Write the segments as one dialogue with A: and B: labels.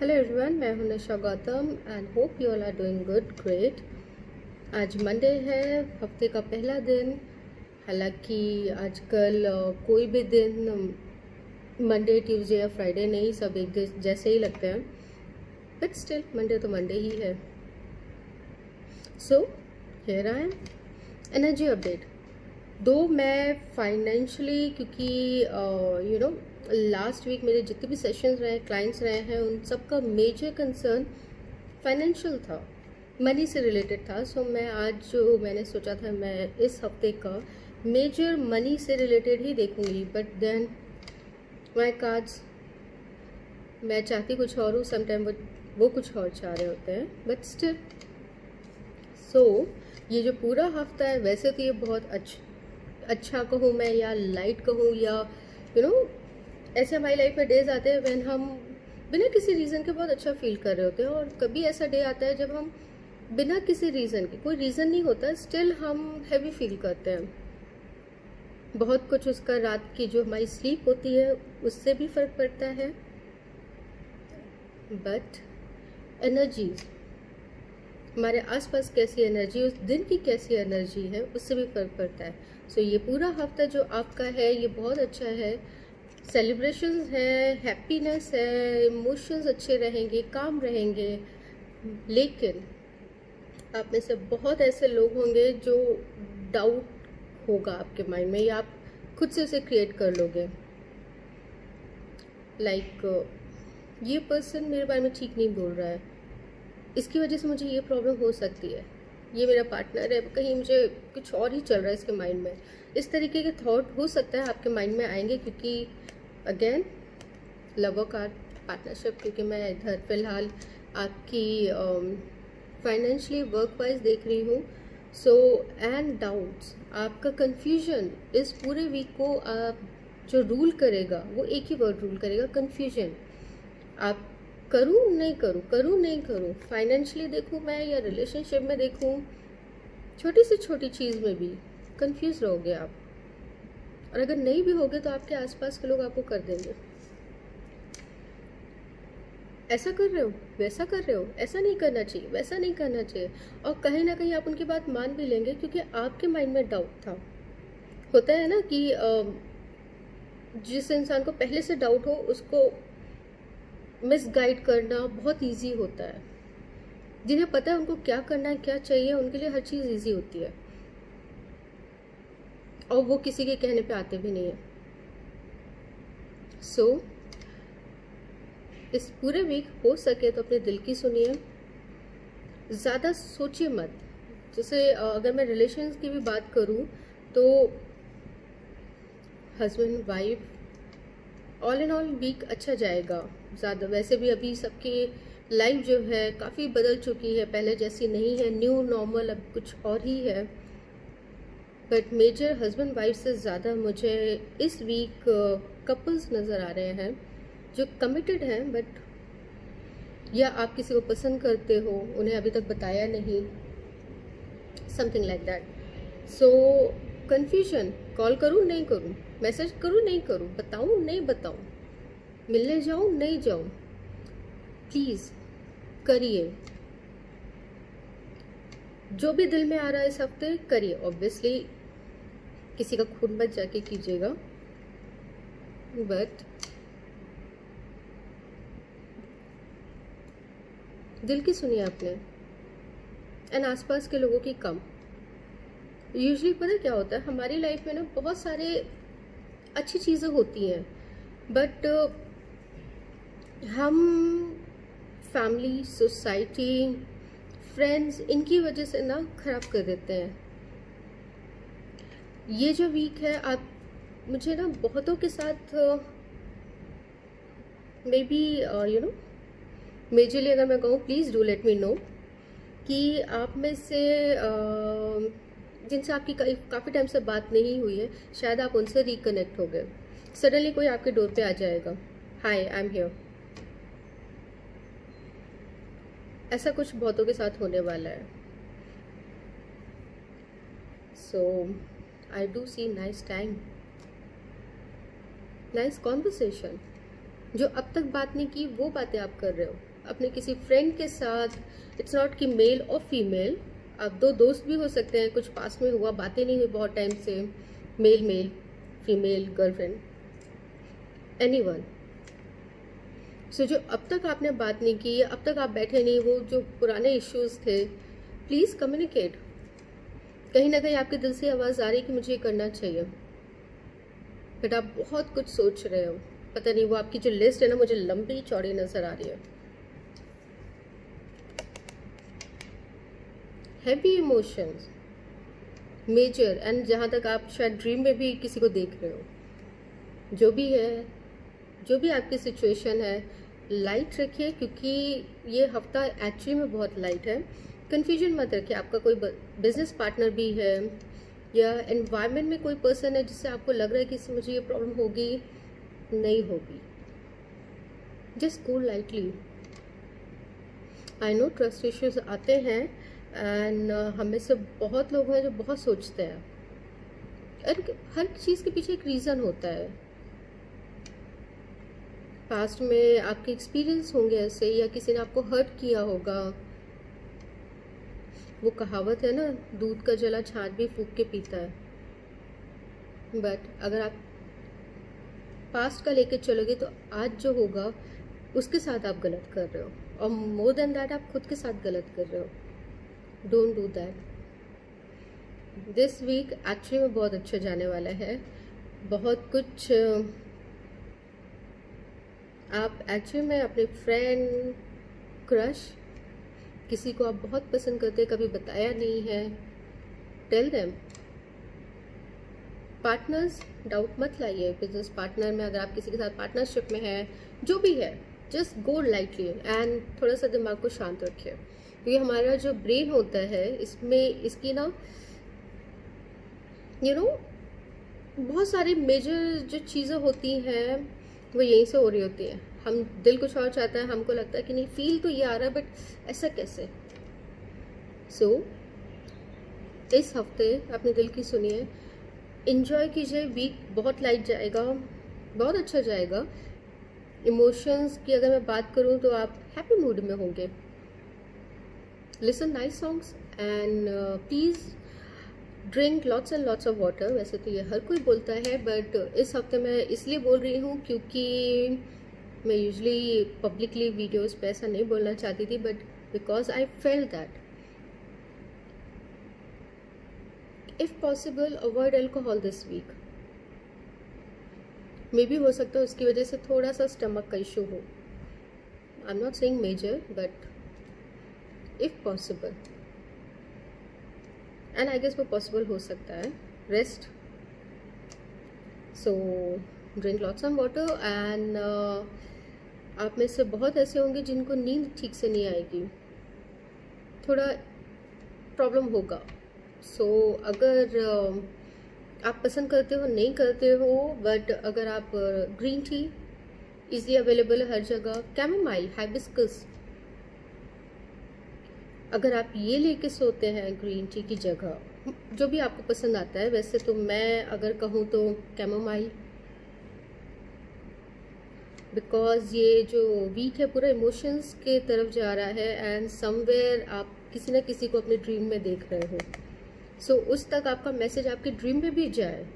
A: Hello everyone, मैं हूं Nisha Gautam and hope you all are doing good great. आज Monday है, हफ्ते का पहला दिन। हालांकि आजकल कोई भी दिन मंडे ट्यूसडे या फ्राइडे नहीं, सब एक जैसे ही लगते हैं, बट स्टिल मंडे तो मंडे ही है। So here I am, energy update. दो मैं फाइनेंशियली, क्योंकि लास्ट वीक मेरे जितने भी सेशंस रहे, क्लाइंट्स रहे हैं, उन सबका मेजर कंसर्न फाइनेंशियल था, मनी से रिलेटेड था। सो मैं आज जो मैंने सोचा था मैं इस हफ्ते का मेजर मनी से रिलेटेड ही देखूंगी, बट देन माय कार्ड्स, मैं चाहती कुछ और हूँ, समटाइम वो कुछ और चाह रहे होते हैं, बट स्टिल। सो ये जो पूरा हफ्ता है, वैसे तो ये बहुत अच्छा कहूँ मैं या लाइट कहूँ, या ऐसे हमारी लाइफ में डेज आते हैं व्हेन हम बिना किसी रीज़न के बहुत अच्छा फील कर रहे होते हैं, और कभी ऐसा डे आता है जब हम बिना किसी रीज़न के, कोई रीज़न नहीं होता, स्टिल हम हैवी फील करते हैं। बहुत कुछ उसका रात की जो हमारी स्लीप होती है उससे भी फ़र्क पड़ता है, बट एनर्जीज, हमारे आसपास कैसी एनर्जी, उस दिन की कैसी एनर्जी है, उससे भी फ़र्क पड़ता है। सो ये पूरा हफ्ता जो आपका है ये बहुत अच्छा है। सेलिब्रेशंस है, हैप्पीनेस है, इमोशंस अच्छे रहेंगे, काम रहेंगे। लेकिन आप में से बहुत ऐसे लोग होंगे जो डाउट होगा आपके माइंड में, या आप खुद से उसे क्रिएट कर लोगे। ये पर्सन मेरे बारे में ठीक नहीं बोल रहा है, इसकी वजह से मुझे ये प्रॉब्लम हो सकती है, ये मेरा पार्टनर है, कहीं मुझे कुछ और ही चल रहा है इसके माइंड में। इस तरीके के थॉट हो सकता है आपके माइंड में आएंगे, क्योंकि अगेन लवर कार्ड, पार्टनरशिप, क्योंकि मैं इधर फिलहाल आपकी फाइनेंशियली वर्क वाइज देख रही हूँ। सो एंड डाउट्स, आपका कन्फ्यूजन इस पूरे वीक को जो रूल करेगा वो एक ही वर्ड रूल करेगा, कन्फ्यूजन। आप करूँ नहीं करूँ, करूँ नहीं करूँ, फाइनेंशियली देखूँ मैं या रिलेशनशिप में देखूँ, छोटी से छोटी चीज़ में भी कंफ्यूज रहोगे आप। और अगर नहीं भी होगे तो आपके आसपास के लोग आपको कर देंगे, ऐसा कर रहे हो, वैसा कर रहे हो, ऐसा नहीं करना चाहिए, वैसा नहीं करना चाहिए। और कहीं ना कहीं आप उनकी बात मान भी लेंगे, क्योंकि आपके माइंड में डाउट था। होता है ना कि जिस इंसान को पहले से डाउट हो उसको मिसगाइड करना बहुत इजी होता है। जिन्हें पता है उनको क्या करना है, क्या चाहिए, उनके लिए हर चीज़ इजी होती है, और वो किसी के कहने पे आते भी नहीं है। सो इस पूरे वीक हो सके तो अपने दिल की सुनिए, ज़्यादा सोचिए मत। जैसे अगर मैं रिलेशंस की भी बात करूँ तो husband wife, all in all week अच्छा जाएगा। ज़्यादा वैसे भी अभी सबकी लाइफ जो है काफ़ी बदल चुकी है, पहले जैसी नहीं है, न्यू नॉर्मल अब कुछ और ही है। बट मेजर हस्बैंड वाइफ से ज़्यादा मुझे इस वीक कपल्स नज़र आ रहे हैं जो कमिटेड हैं, बट या आप किसी को पसंद करते हो, उन्हें अभी तक बताया नहीं, something like that. So confusion, call करूँ नहीं करूँ, मैसेज करूँ नहीं करूँ, बताऊँ नहीं बताऊँ, मिलने जाऊँ नहीं जाऊँ, प्लीज़ करिए जो भी दिल में आ रहा है इस हफ्ते, करिए। ऑब्वियसली किसी का खून मत जाके कीजिएगा, बट दिल की सुनिए आपने, एंड आसपास के लोगों की कम। यूजुअली पता क्या होता है, हमारी लाइफ में ना बहुत सारे अच्छी चीज़ें होती हैं, बट हम फैमिली, सोसाइटी, फ्रेंड्स, इनकी वजह से ना खराब कर देते हैं। ये जो वीक है, आप मुझे ना बहुतों के साथ मे बी मेजरली अगर मैं कहूँ, please do let me no कि आप में से जिनसे आपकी काफ़ी टाइम से बात नहीं हुई है, शायद आप उनसे रिकनेक्ट हो गए। सडनली कोई आपके डोर पे आ जाएगा, हाय आई एम हियर। ऐसा कुछ बहुतों के साथ होने वाला है। So I do see nice time, nice conversation. जो अब तक बात नहीं की वो बातें आप कर रहे हो, अपने किसी फ्रेंड के साथ, इट्स नॉट कि मेल और फीमेल, आप दो दोस्त भी हो सकते हैं, कुछ पास में हुआ, बातें नहीं हुई बहुत टाइम से, male male, female girlfriend, anyone. So जो अब तक आपने बात नहीं की, अब तक आप बैठे नहीं, वो जो पुराने इश्यूज थे, प्लीज़ कम्युनिकेट। कहीं ना कहीं आपके दिल से आवाज़ आ रही है कि मुझे ये करना चाहिए, बट आप बहुत कुछ सोच रहे हो, पता नहीं, वो आपकी जो लिस्ट है ना, मुझे लंबी चौड़ी नज़र आ रही है। हैवी इमोशंस मेजर, एंड जहाँ तक आप शायद ड्रीम में भी किसी को देख रहे हो, जो भी है, जो भी आपकी सिचुएशन है, लाइट रखिए, क्योंकि ये हफ्ता एक्चुअली में बहुत लाइट है। कन्फ्यूजन मत रखिए, आपका कोई बिजनेस पार्टनर भी है या एनवायरनमेंट में कोई पर्सन है जिससे आपको लग रहा है कि इससे मुझे ये प्रॉब्लम होगी, नहीं होगी, just go lightly. I know trust issues आते हैं, एंड हमें से बहुत लोग हैं जो बहुत सोचते हैं, और हर चीज़ के पीछे एक रीज़न होता है। पास्ट में आपके एक्सपीरियंस होंगे ऐसे, या किसी ने आपको हर्ट किया होगा। वो कहावत है ना, दूध का जला छाछ भी फूंक के पीता है। बट अगर आप पास्ट का लेके चलोगे तो आज जो होगा उसके साथ आप गलत कर रहे हो, और मोर देन दैट आप खुद के साथ गलत कर रहे हो। Don't do that. This week actually में बहुत अच्छा जाने वाला है, बहुत कुछ। आप एक्चुअली में अपने फ्रेंड, क्रश, किसी को आप बहुत पसंद करते, कभी बताया नहीं है, टेल देम। पार्टनर्स, डाउट मत लाइए। बिजनेस पार्टनर में अगर आप किसी के साथ पार्टनरशिप में है, जो भी है, जस्ट गो लाइटली एंड थोड़ा सा दिमाग को शांत रखिए, क्योंकि हमारा जो ब्रेन होता है इसमें, इसकी ना बहुत सारी मेजर जो चीज़ें होती हैं वो यहीं से हो रही होती है। हम, दिल कुछ और चाहता है, हमको लगता है कि नहीं, फील तो ये आ रहा है, बट ऐसा कैसे। सो इस हफ्ते अपने दिल की सुनिए, इंजॉय कीजिए। वीक बहुत लाइट जाएगा, बहुत अच्छा जाएगा। इमोशंस की अगर मैं बात करूं तो आप हैप्पी मूड में होंगे। Listen nice songs and please drink lots and lots of water. वैसे तो ये हर कोई बोलता है, बट इस हफ्ते मैं इसलिए बोल रही हूँ क्योंकि मैं यूजुअली पब्लिकली वीडियोस पे ऐसा नहीं बोलना चाहती थी, but because I felt that if possible avoid alcohol this week. Maybe हो सकता है उसकी वजह से थोड़ा सा स्टमक का इशू हो। I am not saying major, but if possible, and I guess वो पॉसिबल हो सकता है, rest. So drink lots of water and आप में से बहुत ऐसे होंगे जिनको नींद ठीक से नहीं आएगी, थोड़ा प्रॉब्लम होगा। सो अगर आप पसंद करते हो, नहीं करते हो, बट अगर आप ग्रीन टी इजीली अवेलेबल है हर जगह, कैमोमाइल, हाइबिस्कस, अगर आप ये लेके सोते हैं ग्रीन टी की जगह, जो भी आपको पसंद आता है। वैसे तो मैं अगर कहूँ तो कैमोमाइल, बिकॉज ये जो वीक है पूरा इमोशंस के तरफ जा रहा है, एंड समवेयर आप किसी न किसी को अपने ड्रीम में देख रहे हो। सो उस तक आपका मैसेज आपके ड्रीम में भी जाए।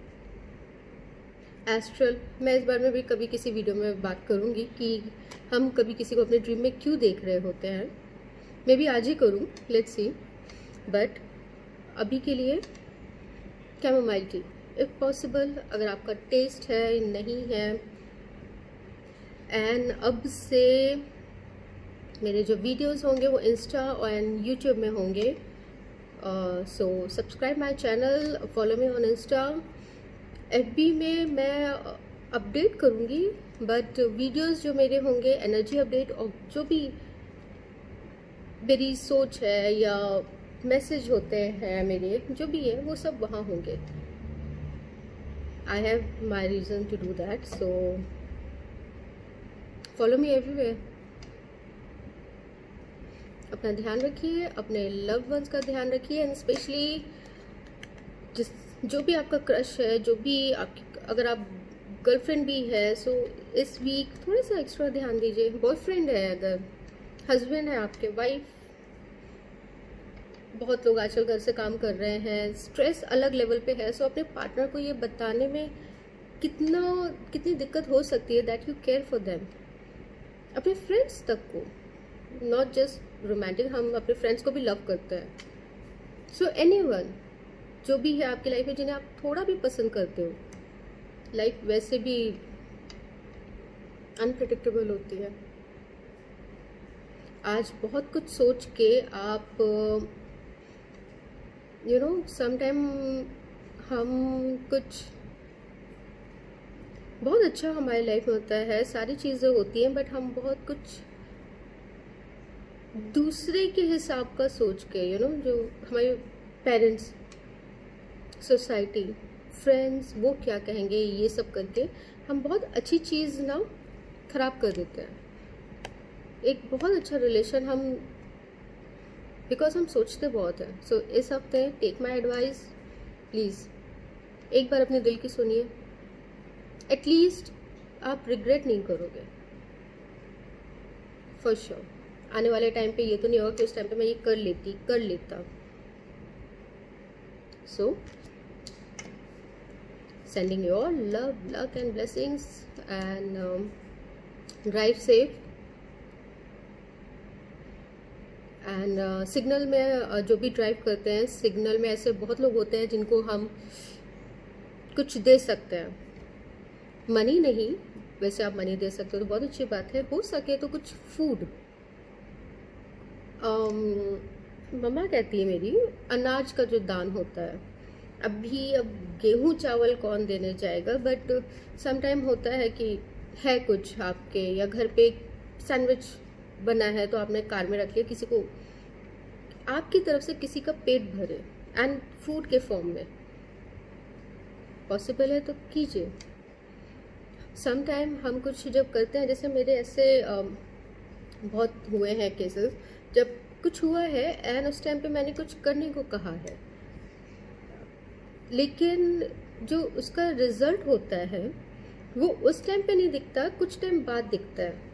A: एस्ट्रल, मैं इस बारे में भी कभी किसी वीडियो में बात करूँगी कि हम कभी किसी को अपने ड्रीम में क्यों देख रहे होते हैं। मैं भी आज ही करूँ, लेट्स सी। बट अभी के लिए कैमोमाइल टी इफ़ पॉसिबल, अगर आपका टेस्ट है, नहीं है। एंड अब से मेरे जो वीडियोस होंगे वो इंस्टा और यूट्यूब में होंगे। So subscribe my channel, follow me on Insta. FB में मैं अपडेट करूँगी, बट वीडियोस जो मेरे होंगे, एनर्जी अपडेट और जो भी मेरी सोच है या मैसेज होते हैं मेरे, जो भी है, वो सब वहाँ होंगे। I have my reason to do that, so follow me everywhere. अपना ध्यान रखिए, अपने लव्ड वंस का ध्यान रखिए, एंड स्पेशली जो भी आपका क्रश है, जो भी आपकी, अगर आप गर्लफ्रेंड भी है, सो इस वीक थोड़ा सा एक्स्ट्रा ध्यान दीजिए। बॉयफ्रेंड है, अगर हस्बैंड है आपके, वाइफ, बहुत लोग आजकल घर से काम कर रहे हैं, स्ट्रेस अलग लेवल पे है, सो अपने पार्टनर को ये बताने में कितनी दिक्कत हो सकती है that you care for them. अपने फ्रेंड्स तक को, नॉट जस्ट रोमांटिक, हम अपने फ्रेंड्स को भी लव करते हैं। सो एनीवन जो भी है आपकी लाइफ में जिन्हें आप थोड़ा भी पसंद करते हो, लाइफ वैसे भी अनप्रिडिक्टेबल होती है। आज बहुत कुछ सोच के आप समटाइम हम कुछ बहुत अच्छा हमारी लाइफ में होता है, सारी चीज़ें होती हैं, बट हम बहुत कुछ दूसरे के हिसाब का सोच के जो हमारे पेरेंट्स, सोसाइटी, फ्रेंड्स वो क्या कहेंगे, ये सब करके हम बहुत अच्छी चीज़ ना खराब कर देते हैं। एक बहुत अच्छा रिलेशन हम बिकॉज हम सोचते बहुत हैं। सो इस हफ्ते टेक माई एडवाइस, प्लीज़ एक बार अपने दिल की सुनिए, एटलीस्ट आप रिग्रेट नहीं करोगे फॉर श्योर। आने वाले टाइम पे ये तो नहीं होगा कि उस टाइम पे मैं ये कर लेता। सो sending you all love, luck and blessings, and drive safe। And signal में जो भी ड्राइव करते हैं, सिग्नल में ऐसे बहुत लोग होते हैं जिनको हम कुछ दे सकते हैं, मनी नहीं, वैसे आप मनी दे सकते हो तो बहुत अच्छी बात है, हो सके तो कुछ फूड। मम्मा कहती है मेरी, अनाज का जो दान होता है, अब गेहूं चावल कौन देने जाएगा, बट समटाइम होता है कि है कुछ आपके, या घर पे सैंडविच बना है तो आपने कार में रख लिया, किसी को आपकी तरफ से किसी का पेट भरे, एंड फूड के फॉर्म में पॉसिबल है तो कीजिए। समटाइम हम कुछ जब करते हैं, जैसे मेरे ऐसे बहुत हुए हैं केसेस, जब कुछ हुआ है एंड उस टाइम पे मैंने कुछ करने को कहा है, लेकिन जो उसका रिजल्ट होता है वो उस टाइम पे नहीं दिखता, कुछ टाइम बाद दिखता है।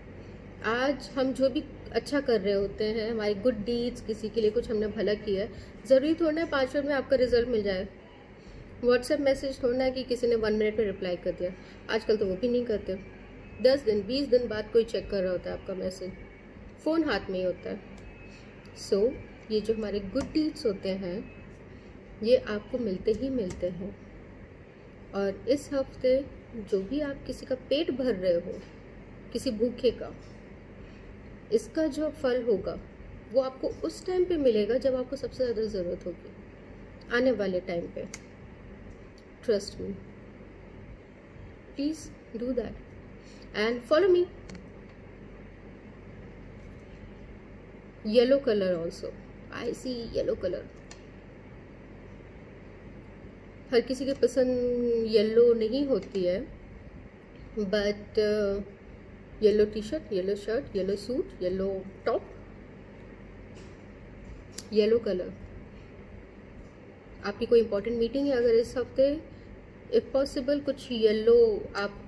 A: आज हम जो भी अच्छा कर रहे होते हैं, हमारी गुड डीड्स, किसी के लिए कुछ हमने भला किया है, ज़रूरी थोड़ा ना 5 मिनट में आपका रिजल्ट मिल जाए। व्हाट्सएप मैसेज थोड़ा ना कि किसी ने 1 मिनट में रिप्लाई कर दिया, आजकल तो वो भी नहीं करते। 10 दिन 20 दिन बाद कोई चेक कर रहा होता है आपका मैसेज, फ़ोन हाथ में ही होता है। सो ये जो हमारे गुड डीड्स होते हैं ये आपको मिलते ही मिलते हैं। और इस हफ्ते जो भी आप किसी का पेट भर रहे हो, किसी भूखे का, इसका जो फल होगा वो आपको उस टाइम पे मिलेगा जब आपको सबसे ज़्यादा ज़रूरत होगी, आने वाले टाइम पे। Trust me, please do that and follow me. Yellow colour also, I see yellow colour. हर किसी के पसंद येलो नहीं होती है, but yellow T shirt, yellow shirt, yellow suit, yellow top, yellow colour. आपकी कोई इंपॉर्टेंट मीटिंग है अगर इस हफ्ते, इफ पॉसिबल कुछ येलो आप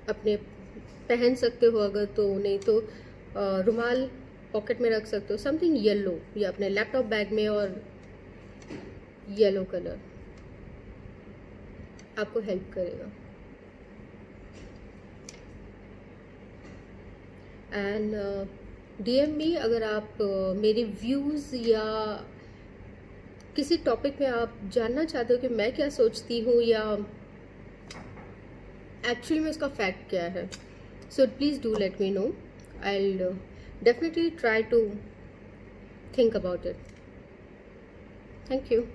A: अपने पहन सकते हो, अगर तो नहीं तो रुमाल पॉकेट में रख सकते हो, समथिंग येलो, या अपने लैपटॉप बैग में, और येलो कलर आपको हेल्प करेगा। एंड DM मी अगर आप मेरे व्यूज़ या किसी टॉपिक में आप जानना चाहते हो कि मैं क्या सोचती हूँ या एक्चुअली में उसका फैक्ट क्या है, so please do let me know, I will definitely try to think about it. Thank you.